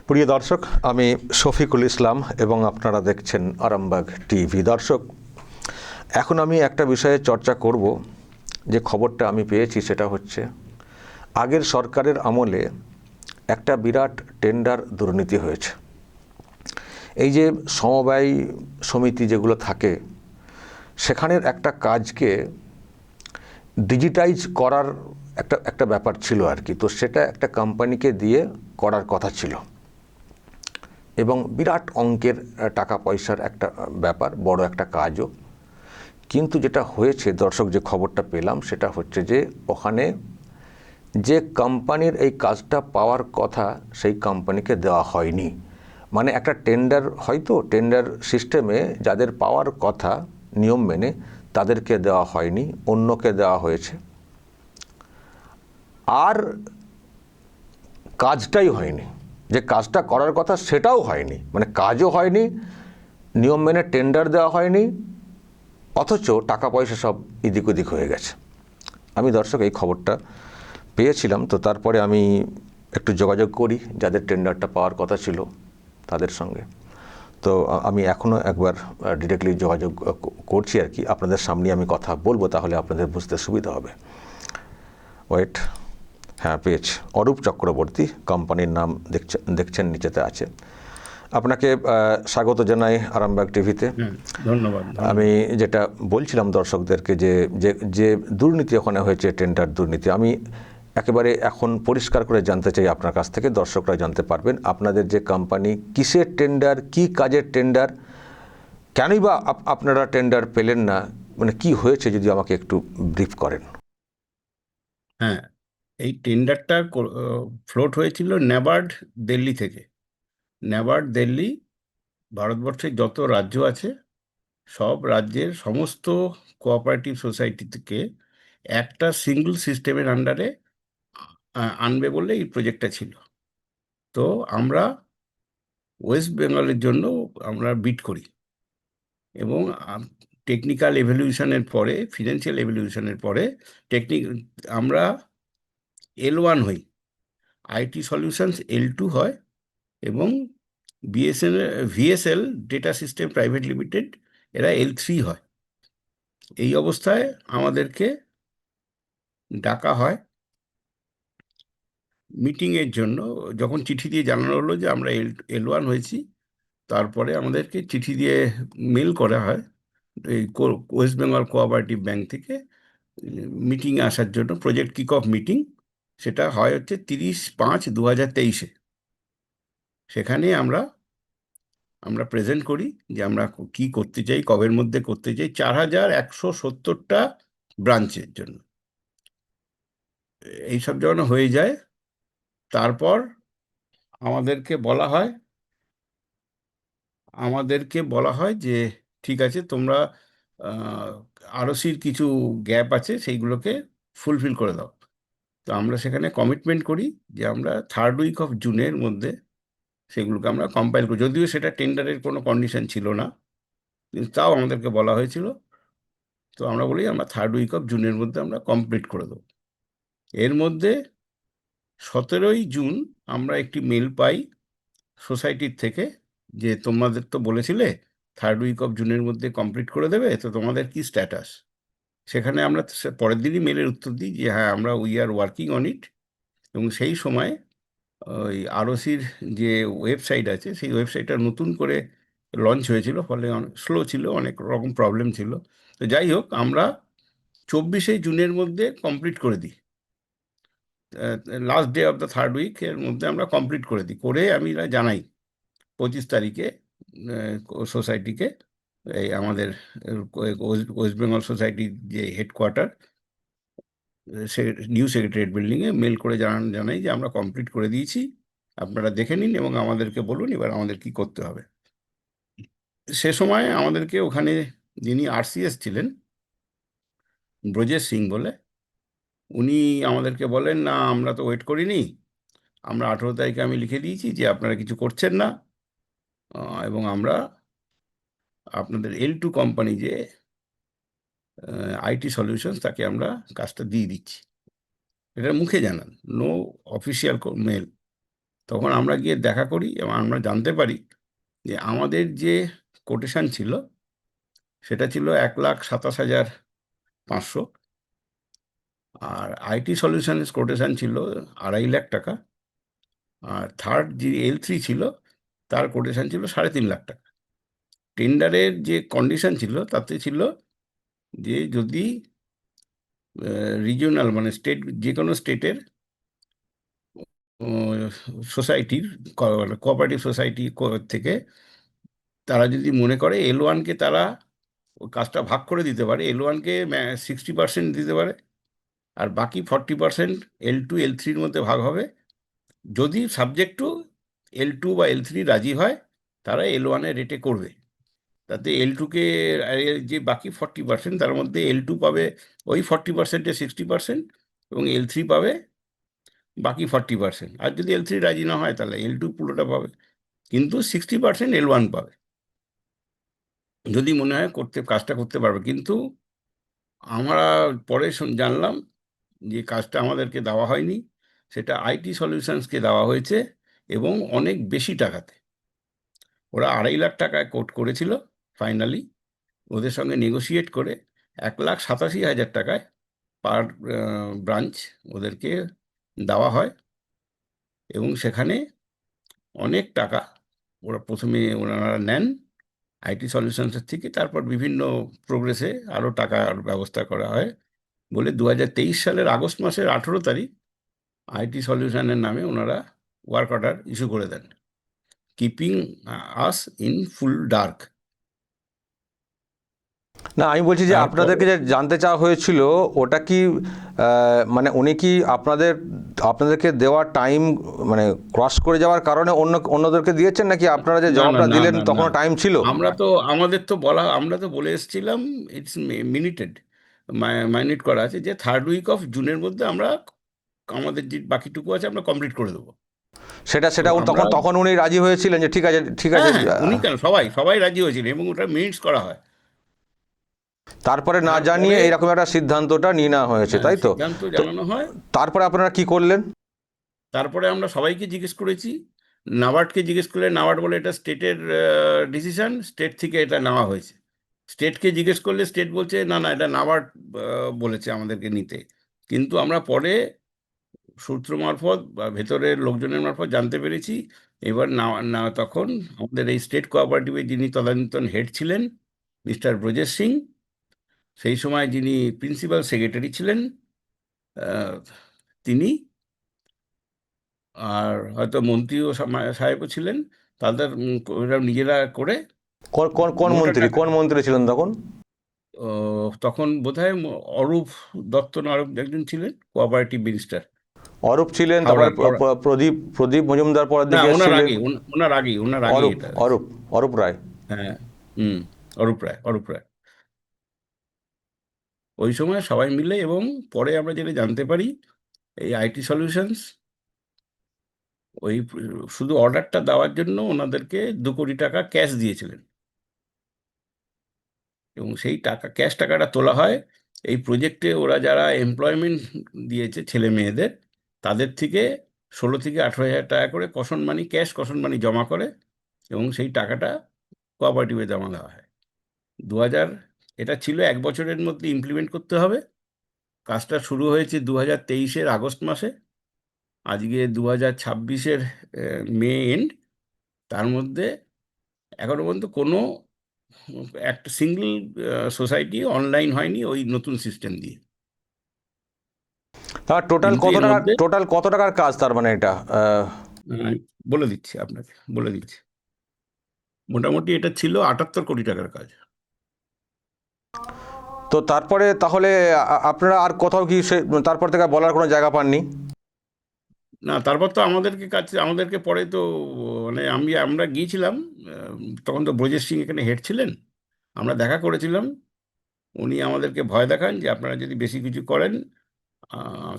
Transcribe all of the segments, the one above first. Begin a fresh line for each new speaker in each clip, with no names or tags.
প্রিয় দর্শক, আমি শফিকুল ইসলাম এবং আপনারা দেখছেন আরামবাগ টিভি। দর্শক, এখন আমি একটা বিষয়ে চর্চা করব। যে খবরটা আমি পেয়েছি সেটা হচ্ছে আগের সরকারের আমলে একটা বিরাট টেন্ডার দুর্নীতি হয়েছে। এই যে সমবায় সমিতি যেগুলো থাকে সেখানের একটা কাজকে ডিজিটাইজ করার একটা ব্যাপার ছিল আর কি। তো সেটা একটা কোম্পানিকে দিয়ে করার কথা ছিল এবং বিরাট অঙ্কের টাকা পয়সার একটা ব্যাপার, বড় একটা কাজও। কিন্তু যেটা হয়েছে দর্শক, যে খবরটা পেলাম সেটা হচ্ছে যে ওখানে যে কোম্পানির এই কাজটা পাওয়ার কথা সেই কোম্পানিকে দেওয়া হয়নি। মানে একটা টেন্ডার, হয়তো টেন্ডার সিস্টেমে যাদের পাওয়ার কথা নিয়ম মেনে তাদেরকে দেওয়া হয়নি, অন্যকে দেওয়া হয়েছে। আর কাজটাই হয়নি, যে কাজটা করার কথা সেটাও হয়নি। মানে কাজও হয়নি, নিয়ম মেনে টেন্ডার দেওয়া হয়নি, অথচ টাকা পয়সা সব এদিক ওদিক হয়ে গেছে। আমি দর্শক এই খবরটা পেয়েছিলাম, তো তারপরে আমি একটু যোগাযোগ করি যাদের টেন্ডারটা পাওয়ার কথা ছিল তাদের সঙ্গে। তো আমি এখনও একবার ডিরেক্টলি যোগাযোগ করছি আর কি। আপনাদের সামনে আমি কথা বলবো, তাহলে আপনাদের বুঝতে সুবিধা হবে। ওয়েট, হ্যাঁ পেয়েছি, অরূপ চক্রবর্তী কোম্পানির নাম দেখছেন নিচেতে আছে। আপনাকে স্বাগত জানাই আরামবাগ টিভিতে।
ধন্যবাদ।
আমি যেটা বলছিলাম দর্শকদেরকে, যে দুর্নীতি ওখানে হয়েছে, টেন্ডার দুর্নীতি, আমি একেবারে এখন পরিষ্কার করে জানতে চাই আপনার কাছ থেকে। দর্শকরা জানতে পারবেন আপনাদের যে কোম্পানি কিসের টেন্ডার, কি কাজের টেন্ডার, কেনই বা আপনারা টেন্ডার পেলেন না, মানে কি হয়েছে যদি আমাকে একটু ব্রিফ করেন।
হ্যাঁ, এই টেন্ডারটা ফ্লোট হয়েছিল ন্যাবার্ড দিল্লি থেকে। ন্যাবার্ড দিল্লি ভারতবর্ষের যত রাজ্য আছে সব রাজ্যের সমস্ত কোঅপারেটিভ সোসাইটি থেকে একটা সিঙ্গল সিস্টেমের আন্ডারে আনবে বলে এই প্রজেক্টটা ছিল। তো আমরা ওয়েস্ট বেঙ্গলের জন্য আমরা বিড করি এবং টেকনিক্যাল এভ্যালুয়েশনের পরে, ফিনান্সিয়াল এভ্যালুয়েশনের পরে আমরা L1 হই, আইটি সলিউশনস L2 হয় এবং VSL data system private limited এরা L3 হয়। এই অবস্থায় আমাদেরকে ডাকা হয় মিটিংয়ের জন্য। যখন চিঠি দিয়ে জানানো হলো যে আমরা L1 হয়েছি, তারপরে আমাদেরকে চিঠি দিয়ে মেল করা হয় এই ওয়েস্ট বেঙ্গল কোঅপারেটিভ ব্যাংক থেকে মিটিংয়ে আসার জন্য, প্রজেক্ট কিক অফ মিটিং। সেটা হয় হচ্ছে 30/5/2023-এ। সেখানে আমরা প্রেজেন্ট করি যে আমরা কি করতে চাই, কবের মধ্যে করতে চাই, 4170টা ব্রাঞ্চের জন্য। এইসব যখন হয়ে যায়, তারপর আমাদেরকে বলা হয় যে ঠিক আছে, তোমরা আরওসির কিছু গ্যাপ আছে, সেইগুলোকে ফুলফিল করে দাও। তো আমরা সেখানে কমিটমেন্ট করি যে আমরা 3rd উইক অফ জুনের মধ্যে সেগুলোকে আমরা কম্পাইল করি। যদিও সেটা টেন্ডারের কোনো কন্ডিশন ছিল না, কিন্তু তাও আমাদেরকে বলা হয়েছিল। তো আমরা বলি আমরা 3rd উইক অফ জুনের মধ্যে আমরা কমপ্লিট করে দেবো। এর মধ্যে 17ই জুন আমরা একটি মেল পাই সোসাইটির থেকে যে তোমাদের তো বলেছিলে 3rd উইক অফ জুনের মধ্যে কমপ্লিট করে দেবে, তো তোমাদের কি স্ট্যাটাস। সেখানে আমরা পরের দিনই মেলের উত্তর দিই যে হ্যাঁ, আমরা we are working on it. এবং সেই সময় ওই আরওসির যে ওয়েবসাইট আছে, সেই ওয়েবসাইটটা নতুন করে লঞ্চ হয়েছিল, ফলে অনেক স্লো ছিল, অনেক রকম প্রবলেম ছিল। তো যাই হোক, আমরা 24শে জুনের মধ্যে কমপ্লিট করে দিই। Last day of the 3rd week এর মধ্যে আমরা কমপ্লিট করে দিই। করে আমি জানাই 25 তারিখে সোসাইটিকে, এই আমাদের ওয়েস্ট বেঙ্গল সোসাইটির যে হেডকোয়ার্টার, সে নিউ সেক্রেটারিয়েট বিল্ডিংয়ে মেল করে জানাই যে আমরা কমপ্লিট করে দিয়েছি, আপনারা দেখে নিন এবং আমাদেরকে বলুন এবার আমাদের কি করতে হবে। সে সময় আমাদেরকে ওখানে যিনি আরসিএস ছিলেন, ব্রজেশ সিং বলে, উনি আমাদেরকে বলেন না, আমরা তো ওয়েট করিনি, আমরা 18 তারিখে আমি লিখে দিয়েছি যে আপনারা কিছু করছেন না, এবং আমরা আপনাদের L2 কোম্পানি যে আইটি সলিউশনস, তাকে আমরা কাজটা দিয়ে দিচ্ছি। এটা মুখে জানান, নো অফিসিয়াল মেল। তখন আমরা গিয়ে দেখা করি এবং আমরা জানতে পারি যে আমাদের যে কোটেশন ছিল সেটা ছিল 1,27,500, আর আইটি সলিউশনের কোটেশন ছিল 2.5 লাখ টাকা, আর থার্ড যে L3 ছিল তার কোটেশন ছিল 3.5 লাখ টাকা। টেন্ডারের যে কন্ডিশন ছিল তাতে ছিল যে যদি রিজিওনাল মানে স্টেট, যে কোনো স্টেটের সোসাইটির, কোঅপারেটিভ সোসাইটি থেকে তারা যদি মনে করে L1-কে তারা ওই কাজটা ভাগ করে দিতে পারে, L1-কে 60% দিতে পারে, আর বাকি 40% L2 L3-র মধ্যে ভাগ হবে। যদি সাবজেক্ট টু L2 বা L3 রাজি হয়, তারা L1-এর রেটে করবে। তাতে L2-কে যে বাকি 40% তার মধ্যে L2 পাবে ওই 40%-এ 60%, এবং L3 পাবে বাকি 40%। আর যদি L3 রাজি না হয় তাহলে L2 পুরোটা পাবে, কিন্তু 60% L1 পাবে যদি মনে হয় কাজটা করতে পারবে। কিন্তু আমরা পরে জানলাম যে কাজটা আমাদেরকে দেওয়া হয়নি, সেটা আইটি সলিউশনসকে দেওয়া হয়েছে, এবং অনেক বেশি টাকাতে। ওরা 2.5 লাখ টাকায় কোট করেছিল ফাইনালি, ওদের সঙ্গে নেগোশিয়েট করে 1,87,000 টাকায় পার ব্রাঞ্চ ওদেরকে দেওয়া হয়, এবং সেখানে অনেক টাকা ওরা প্রথমে ওনারা নেন আইটি সলিউশনসের থেকে, তারপর বিভিন্ন প্রোগ্রেসে আরও টাকার ব্যবস্থা করা হয় বলে 2023 সালের আগস্ট মাসের 18 তারিখ আইটি সলিউশনের নামে ওনারা ওয়ার্ক অর্ডার ইস্যু করে দেন, keeping us in full dark.
না, আমি বলছি যে
তারপরে
আপনাদেরকে যে জানতে চাওয়া হয়েছিল ওটা কি মানে উনি কি আপনাদেরকে দেওয়া টাইম মানে ক্রস করে যাওয়ার কারণে অন্যদেরকে দিয়েছেন, নাকি আপনারা যে
না না
জবাবটা
না
দিলেন
না না,
তখনও টাইম ছিল?
আমরা তো বলে এসেছিলাম, ইটস মিনিটেড, মাইনিট করা আছে যে 3rd উইক অফ জুনের মধ্যে আমরা আমাদের যে বাকিটুকু আছে আমরা কমপ্লিট করে দেবো।
সেটা
তো
সেটা
আমরা,
তখন তখন উনি রাজি হয়েছিলেন যে ঠিক আছে ঠিক আছে।
হ্যাঁ হ্যাঁ, উনি কেন, সবাই সবাই রাজি হয়েছিল, এবং ওটা মিনিটস করা হয়।
তারপরে না জানিয়ে
তারপরে
এইরকম একটা সিদ্ধান্তটা নিয়ে নেওয়া হয়েছে, তাই তো?
সিদ্ধান্ত
তো
জানানো হয়।
তারপরে আপনারা কি করলেন?
তারপরে আমরা সবাইকে জিজ্ঞেস করেছি, নাবার্ডকে জিজ্ঞেস করলে নাবার্ড বলে এটা স্টেটের ডিসিশন, স্টেট থেকে এটা নেওয়া হয়েছে। স্টেটকে জিজ্ঞেস করলে স্টেট বলছে না না, এটা নাবার্ড বলেছে আমাদেরকে নিতে। কিন্তু আমরা পরে সূত্র মারফত বা ভেতরের লোকজনের মারফত জানতে পেরেছি, এবার না না তখন আমাদের এই স্টেট কোঅপারেটিভের যিনি তদানীন্তন হেড ছিলেন মিস্টার ব্রজেশ সিং, সেই সময় যিনি প্রিন্সিপাল সেক্রেটারি ছিলেন আহ, তিনি, আর হয়তো মন্ত্রীও সাহেবও ছিলেন, তাদের ওরা নিজেরা করে
কোন কোন কোন
মোটা
মন্ত্রী
টাকা।
কোন মন্ত্রী ছিলেন তখন?
তখন বোধহয় অরূপ দত্ত না আরব একজন ছিলেন কোঅপারেটিভ মিনিস্টার,
অরূপ ছিলেন, তারপরে
হাওড়া হাওড়া।
প্রদীপ প্রদীপ মজুমদার পরের
না,
দিকে
ওনার
এসেছিলেন।
আগে, ওনার আগে
অরূপ
এটা হয়েছে।
অরূপ অরূপ রায়।
হ্যাঁ, হুম, অরূপ রায়। ওই সময় সবাই মিলে, এবং পরে আমরা যেটা জানতে পারি এই আইটি সলিউশনস ওই শুধু অর্ডারটা দেওয়ার জন্য ওনাদেরকে 2 কোটি টাকা ক্যাশ দিয়েছিলেন, এবং সেই টাকা, ক্যাশ টাকাটা তোলা হয় এই প্রজেক্টে ওরা যারা এমপ্লয়মেন্ট দিয়েছে ছেলে মেয়েদের, তাদের থেকে 16 থেকে 18 হাজার টাকা করে কশন মানি, ক্যাশ কশন মানি জমা করে, এবং সেই টাকাটা কোঅপারেটিভে জমা দেওয়া হয়। 2000, এটা ছিল 1 বছরের মধ্যে ইমপ্লিমেন্ট করতে হবে। কাজটা শুরু হয়েছে 2023-এর আগস্ট মাসে, আজকে 2026-এর মে এন্ড। তার মধ্যে এখনো পর্যন্ত কোনো একটা সিঙ্গল সোসাইটি অনলাইন হয়নি ওই নতুন সিস্টেম দিয়ে।
তার
কিন্তু এর মধ্যে
টোটাল কত টাকার কাজ তার মানে এটা?
আহ, বলে দিচ্ছি আপনাকে, বলে দিচ্ছি। মোটামুটি এটা ছিল 78 কোটি টাকার কাজ।
তো তারপরে তাহলে আপনারা আর কোথাও কি তারপর থেকে বলার কোনো জায়গা পাননি?
না, তারপর তো আমাদেরকে পরে তো মানে আমরা গিয়েছিলাম, আহ, তখন তো ব্রজেশ সিং এখানে হেড ছিলেন, আমরা দেখা করেছিলাম। উনি আমাদেরকে ভয় দেখান যে আপনারা যদি বেশি কিছু করেন,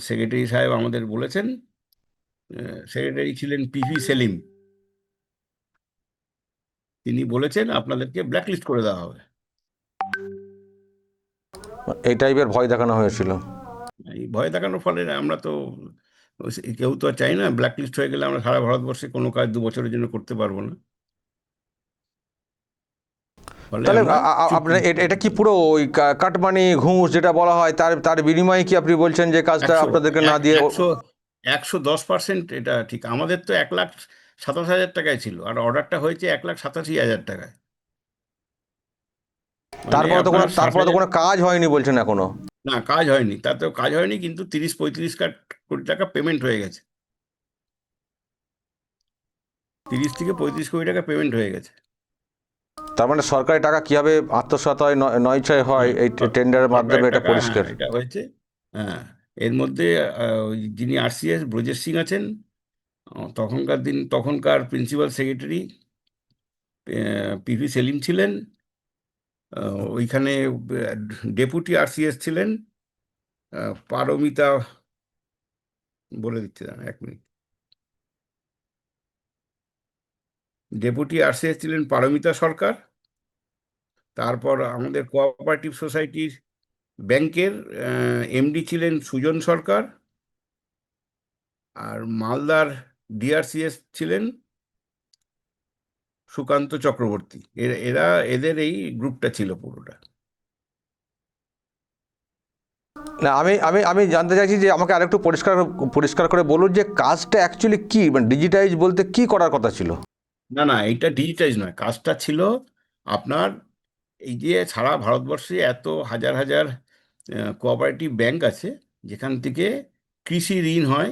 সেক্রেটারি সাহেব আমাদের বলেছেন, সেক্রেটারি ছিলেন পিভি সেলিম, তিনি বলেছেন আপনাদেরকে ব্ল্যাকলিস্ট করে দেওয়া হবে।
এই টাইপের ভয় দেখানো হয়েছিল?
এই ভয় দেখানোর ফলে আমরা তো কেউ তো আর চাই না ব্ল্যাক লিস্ট হয়ে গেলে আমরা সারা ভারতবর্ষে কোনো কাজ 2 বছরের জন্য করতে পারবো না। ফলে
তাহলে
আমরা চুপ।
আপনার এটা কি পুরো ওই কাটমানি ঘুষ যেটা বলা হয় তার তার বিনিময়ে কি আপনি বলছেন যে কাজটা
100
আপনাদেরকে না দিয়ে
110% এটা ঠিক। আমাদের তো 1,27,000 টাকায় ছিল, আর অর্ডারটা হয়েছে 1,87,000 টাকায়। মানে আপনার ষাট
তারপরে তো
হাজার
কোনো কাজ হয়নি বলছেন এখনো?
না, কাজ হয়নি, তাতেও কাজ হয়নি, কিন্তু 30-35 কোটি টাকা পেমেন্ট হয়ে গেছে। 30 থেকে 35 কোটি টাকা পেমেন্ট হয়ে গেছে।
তার মানে সরকারি টাকা কিভাবে আত্মসাৎ হয়, নয় ছয় হয়,
হ্যাঁ,
এই টেন্ডারের মাধ্যমে
সরকারের
এটা
টাকা, হ্যাঁ
পরিষ্কার।
এটা হয়েছে। হ্যাঁ, এর মধ্যে ওই যিনি আরসিএস ব্রজেশ সিং আছেন, তখনকার প্রিন্সিপাল সেক্রেটারি পিভি সেলিম ছিলেন, ওইখানে ডেপুটি আরসিএস ছিলেন পারমিতা, বলে দিচ্ছি দাঁড়ান 1 মিনিট। ডেপুটি আরসিএস ছিলেন পারমিতা সরকার। তারপর আমাদের কোঅপারেটিভ সোসাইটির ব্যাংকের এমডি ছিলেন সুজন সরকার। আর মালদার ডিআরসিএস ছিলেন সুকান্ত চক্রবর্তী। এদের এই গ্রুপটা ছিল পুরোটা।
না, আমি আমি আমি জানতে চাইছি যে আমাকে আরেকটু পরিষ্কার পরিষ্কার করে বলুন যে কাজটা অ্যাকচুয়ালি কি, মানে ডিজিটাইজ বলতে কি করার কথা ছিল?
না না, এইটা ডিজিটাইজ নয়, কাজটা ছিল আপনার এই যে সারা ভারতবর্ষে এত হাজার হাজার কোঅপারেটিভ ব্যাংক আছে, যেখান থেকে কৃষি ঋণ হয়,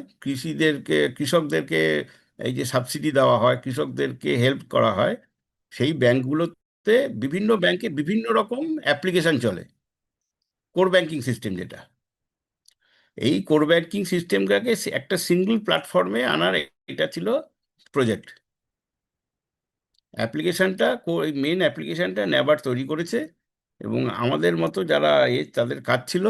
কৃষকদেরকে এই যে সাবসিডি দেওয়া হয়, কৃষকদেরকে হেল্প করা হয়। সেই ব্যাংকগুলোতে বিভিন্ন ব্যাংকে বিভিন্ন রকম অ্যাপ্লিকেশন চলে, কোর ব্যাংকিং সিস্টেম যেটা। এই কোর ব্যাংকিং সিস্টেমটাকে একটা সিঙ্গল প্ল্যাটফর্মে আনার এটা ছিল প্রজেক্ট। অ্যাপ্লিকেশনটা, মেন অ্যাপ্লিকেশনটা ন্যাবার্ড তৈরি করেছে, এবং আমাদের মতো যারা তাদের কাজ ছিল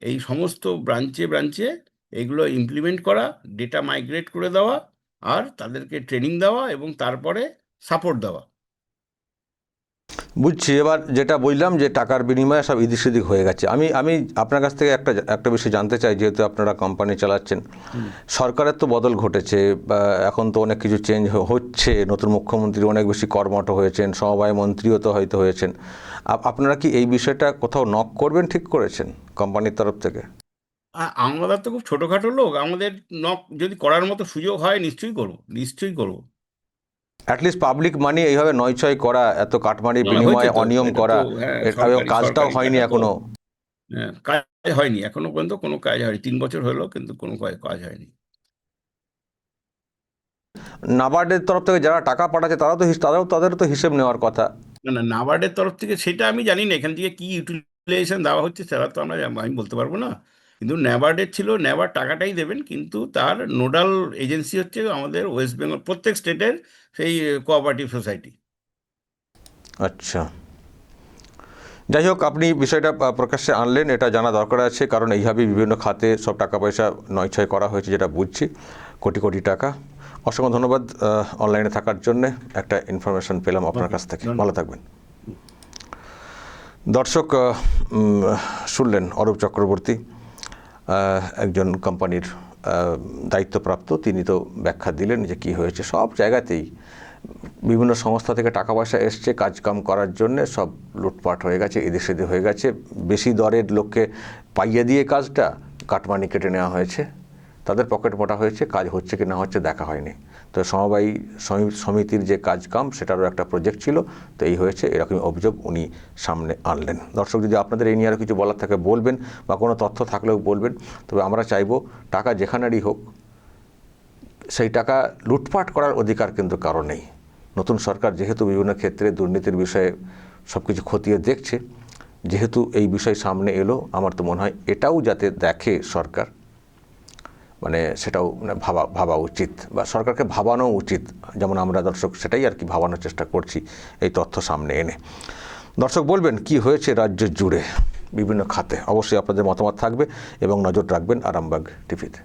এই সমস্ত ব্রাঞ্চে ব্রাঞ্চে এগুলো ইমপ্লিমেন্ট করা, ডেটা মাইগ্রেট করে দেওয়া, আর তাদেরকে ট্রেনিং দেওয়া এবং তারপরে সাপোর্ট দেওয়া।
বুঝছি। এবার যেটা বললাম যে টাকার বিনিময়ে সব ইদিক সিদিক হয়ে গেছে, আমি আমি আপনার কাছ থেকে একটা বিষয় জানতে চাই, যেহেতু আপনারা কোম্পানি চালাচ্ছেন, সরকারের তো বদল ঘটেছে, বা এখন তো অনেক কিছু চেঞ্জ হচ্ছে, নতুন মুখ্যমন্ত্রী অনেক বেশি কর্মঠ হয়েছেন, সমবায় মন্ত্রীও তো হয়তো হয়েছেন। আপনারা কি এই বিষয়টা কোথাও নক করবেন ঠিক করেছেন কোম্পানির তরফ থেকে?
আমরা তো খুব ছোটোখাটো লোক, আমাদের যদি করার মতো সুযোগ হয় নিশ্চয়ই করবো, নিশ্চয়ই করবো।
অ্যাটলিস্ট পাবলিক মানি এইভাবে নয়ছয় করা, এত কাটমানি
না, হয়েছে
বিনিময়ে
তো,
অনিয়ম
এটা তো
করা,
হ্যাঁ
এবং
সরকারি
কাজটাও
সরকারি
হয়নি
টাকা তো।
এখনো।
হ্যাঁ, কাজ হয়নি এখনো পর্যন্ত, কোনো কাজ হয়নি, 3 বছর হলো কিন্তু কোনো কাজ হয়নি।
নাবার্ডের তরফ থেকে যারা টাকা পাঠাচ্ছে তাদেরও তো হিসেব নেওয়ার কথা।
না না, নাবার্ডের তরফ থেকে সেটা আমি জানি না, এখান থেকে কি ইউটিলাইজেশন দেওয়া হচ্ছে সেটা তো আমি বলতে পারবো না। কিন্তু ন্যাবার্ডের ছিল, ন্যাবার্ড টাকাটাই দেবেন, কিন্তু তার নোডাল এজেন্সি হচ্ছে আমাদের ওয়েস্ট বেঙ্গল, প্রত্যেক স্টেটের সেই কোঅপারেটিভ সোসাইটি।
আচ্ছা, যাই হোক, আপনি বিষয়টা প্রকাশ্যে আনলেন, এটা জানা দরকার আছে, কারণ এইভাবেই বিভিন্ন খাতে সব টাকা পয়সা নয়ছয় করা হয়েছে, যেটা বুঝছি, কোটি কোটি টাকা। অসংখ্য ধন্যবাদ অনলাইনে থাকার জন্য, একটা ইনফরমেশন পেলাম আপনার কাছ থেকে। ভালো থাকবেন। দর্শক, শুনলেন অরূপ চক্রবর্তী, একজন কোম্পানির দায়িত্বপ্রাপ্ত, তিনি তো ব্যাখ্যা দিলেন যে কী হয়েছে। সব জায়গাতেই বিভিন্ন সংস্থা থেকে টাকা পয়সা এসছে কাজকাম করার জন্যে, সব লুটপাট হয়ে গেছে, এদিক সেদিক হয়ে গেছে, বেশি দরের লোককে পাইয়ে দিয়ে কাজটা কাটমানি কেটে নেওয়া হয়েছে, তাদের পকেট মোটা হয়েছে, কাজ হচ্ছে কি না হচ্ছে দেখা হয়নি। তো সমবায় সমিতির যে কাজকাম সেটারও একটা প্রজেক্ট ছিল, তো এই হয়েছে, এরকমই অভিযোগ উনি সামনে আনলেন। দর্শক, যদি আপনাদের এই নিয়ে আরও কিছু বলার থাকে বলবেন, বা কোনো তথ্য থাকলেও বলবেন। তবে আমরা চাইব টাকা যেখানেরই হোক, সেই টাকা লুটপাট করার অধিকার কিন্তু কারো নেই। নতুন সরকার যেহেতু বিভিন্ন ক্ষেত্রে দুর্নীতির বিষয়ে সব কিছু খতিয়ে দেখছে, যেহেতু এই বিষয় সামনে এলো, আমার তো মনে হয় এটাও যাতে দেখে সরকার, মানে সেটাও ভাবা উচিত, বা সরকারকে ভাবানো উচিত, যেমন আমরা দর্শক সেটাই আর কি ভাবানোর চেষ্টা করছি এই তথ্য সামনে এনে। দর্শক, বলবেন কি হয়েছে রাজ্য জুড়ে বিভিন্ন খাতে, অবশ্যই আপনাদের মতামত থাকবে, এবং নজর রাখবেন আরামবাগ টিভিতে।